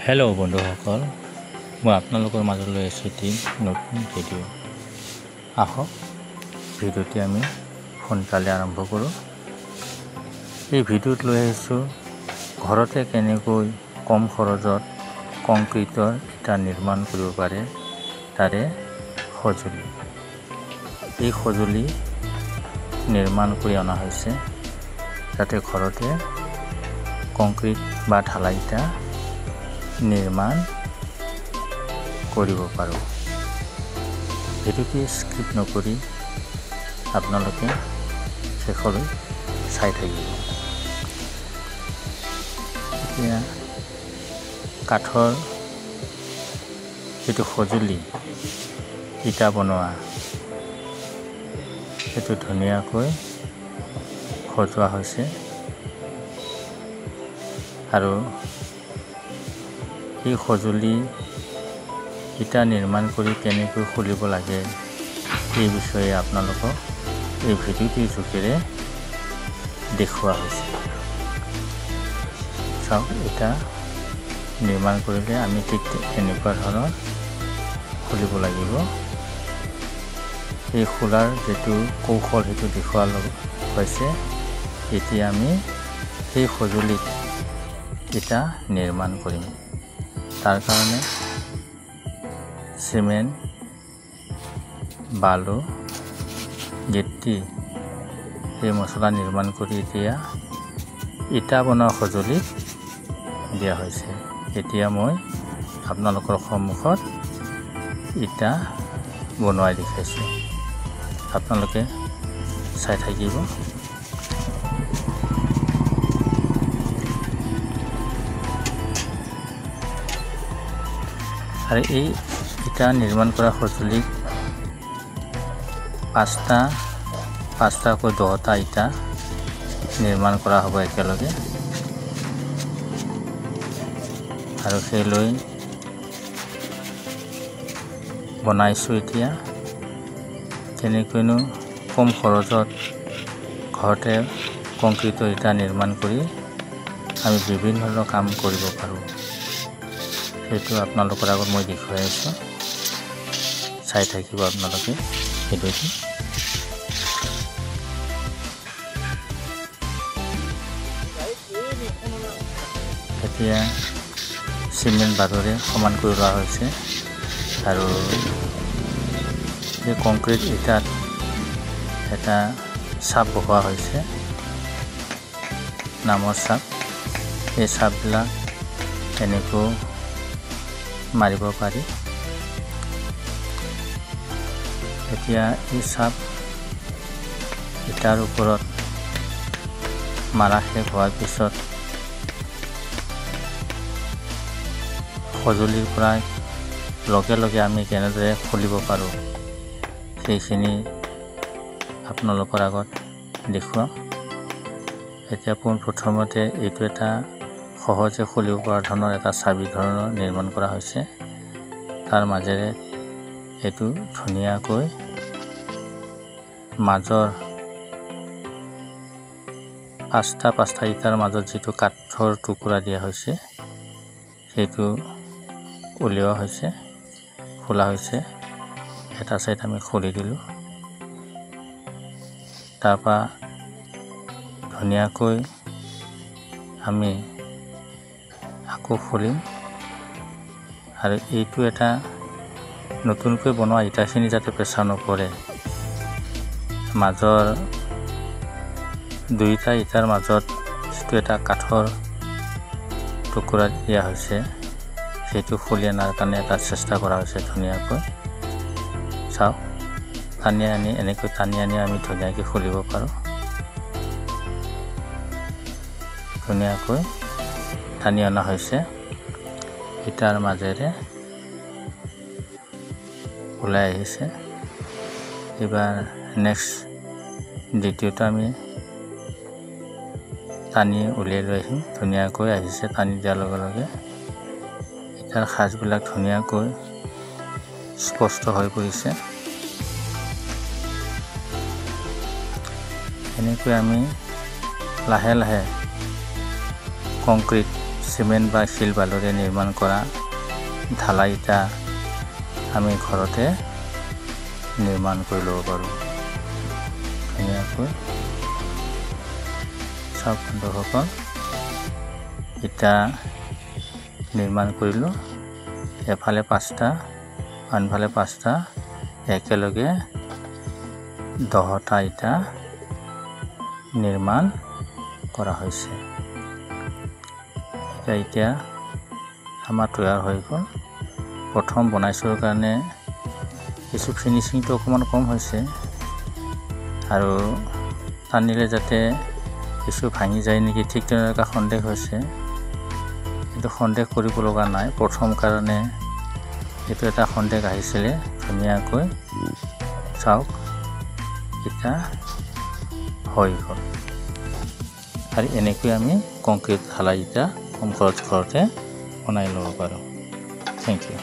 Hello' বন্ধুসকল, মই আপোনালোকৰ মাজলৈ আছোঁ এটি নতুন ভিডিঅ'। আহক ভিডিঅ'টি আমি সোনকালে আৰম্ভ কৰোঁ। এই ভিডিঅ'ত লৈ আহিছোঁ ঘৰতে কেনেকৈ কম খৰচত কংক্ৰিটৰ ইটা নিৰ্মাণ কৰিব পাৰে তাৰে সঁজুলি। এই সঁজুলি নিৰ্মাণ কৰি অনা হৈছে যাতে ঘৰতে কংক্ৰিট বা ঢালাই ইটা নিৰ্মাণ কৰিব পাৰোঁ। ভিডিঅ'টি স্কিপ নকৰি আপোনালোকে শেষলৈ চাই থাকিব। এতিয়া কাঠৰ যিটো সঁজুলি ইটা বনোৱা, সেইটো ধুনীয়াকৈ সজোৱা হৈছে আৰু এই সঁজুলি ইটা নিৰ্মাণ কৰি কেনেকৈ খুলিব লাগে এই বিষয়ে আপোনালোকক এই ভিডিঅ'টিৰ যোগেৰে দেখুওৱা হৈছে। চাওক, ইটা নিৰ্মাণ কৰিলে আমি ঠিক এনেকুৱা ধৰণৰ খুলিব লাগিব। এই খোলাৰ যিটো কৌশল সেইটো দেখুওৱা হৈছে। এতিয়া আমি সেই সঁজুলিত ইটা নিৰ্মাণ কৰিম। তাৰ কাৰণে চিমেণ্ট, বালু, গিটি এই মছলা নিৰ্মাণ কৰি এতিয়া ইটা বনোৱা সঁজুলিত দিয়া হৈছে। এতিয়া মই আপোনালোকৰ সন্মুখত ইটা বনোৱাই দেখাইছোঁ। আপোনালোকে চাই থাকিব। আৰু এই ইটা নিৰ্মাণ কৰা সঁজুলিত পাঁচটাকৈ 10টা ইটা নিৰ্মাণ কৰা হ'ব একেলগে। আৰু সেইলৈ বনাইছোঁ এতিয়া কেনেকৈনো কম খৰচত ঘৰতে কংক্ৰিটৰ ইটা নিৰ্মাণ কৰি আমি বিভিন্ন ধৰণৰ কাম কৰিব পাৰোঁ। সেইটো আপোনালোকৰ আগত মই দেখুৱাই আছোঁ। চাই থাকিব আপোনালোকে ভিডিঅ'টি। এতিয়া চিমেণ্ট বালুৰে সমান কৰি লোৱা হৈছে আৰু এই কংক্ৰিট ইটাত এটা চাপ বহোৱা হৈছে, নামৰ চাপ। এই চাপবিলাক এনেকৈ মাৰিব পাৰি। এতিয়া এই চাপ ইটাৰ ওপৰত মাৰা শেষ হোৱাৰ পিছত সঁজুলিৰ পৰা লগে লগে আমি কেনেদৰে খুলিব পাৰোঁ সেইখিনি আপোনালোকৰ আগত দেখুৱাম। এতিয়া পোনপ্ৰথমতে এইটো এটা সহজে খুলিব পৰা ধৰণৰ এটা চাবি ধৰণৰ নিৰ্মাণ কৰা হৈছে। তাৰ মাজেৰে এইটো ধুনীয়াকৈ মাজৰ পাঁচটা ইটাৰ মাজত যিটো কাঠৰ টুকুৰা দিয়া হৈছে সেইটো উলিওৱা হৈছে, খোলা হৈছে। এটা চাইড আমি খুলি দিলোঁ। তাৰপৰা ধুনীয়াকৈ আমি আকৌ খুলিম আৰু এইটো এটা নতুনকৈ বনোৱা ইটাখিনি যাতে প্ৰেছাৰ নপৰে, মাজৰ 2টা ইটাৰ মাজত যিটো এটা কাঠৰ টুকুৰা দিয়া হৈছে সেইটো খুলি অনাৰ কাৰণে এটা চেষ্টা কৰা হৈছে ধুনীয়াকৈ। চাওক, এনেকৈ টানি আনি আমি ধুনীয়াকৈ খুলিব পাৰোঁ। ধুনীয়াকৈ টানি অনা হৈছে, ইটাৰ মাজেৰে ওলাই আহিছে। এইবাৰ দ্বিতীয়টো আমি টানি উলিয়াই লৈ আহিম। ধুনীয়াকৈ আহিছে, টানি দিয়াৰ লগে লগে ইটাৰ সাজবিলাক ধুনীয়াকৈ স্পষ্ট হৈ পৰিছে। এনেকৈ আমি লাহে লাহে কংক্ৰিট চিমেণ্ট বা শিল বালুৰে নিৰ্মাণ কৰা ঢালাই ইটা আমি ঘৰতে নিৰ্মাণ কৰি ল'ব পাৰোঁ ধুনীয়াকৈ। চাওক বন্ধুসকল, ইটা নিৰ্মাণ কৰিলোঁ। এফালে 5টা আনফালে 5টা একেলগে 10টা ইটা নিৰ্মাণ কৰা হৈছে। এতিয়া আমাৰ তৈয়াৰ হৈ গ'ল। প্ৰথম বনাইছোঁ কাৰণে কিছু ফিনিচিংটো অকণমান কম হৈছে আৰু টানিলে যাতে কিছু ভাঙি যায় নেকি ঠিক তেনেকুৱা সন্দেহ হৈছে, কিন্তু সন্দেহ কৰিব লগা নাই। প্ৰথম কাৰণে এইটো এটা সন্দেহ আহিছিলে। ধুনীয়াকৈ চাওক ইটা হৈ গ'ল। আৰু এনেকৈ আমি কংক্ৰিট ঢালাই ইটা কম খৰচ ঘৰতে বনাই ল'ব পাৰোঁ। Thank U.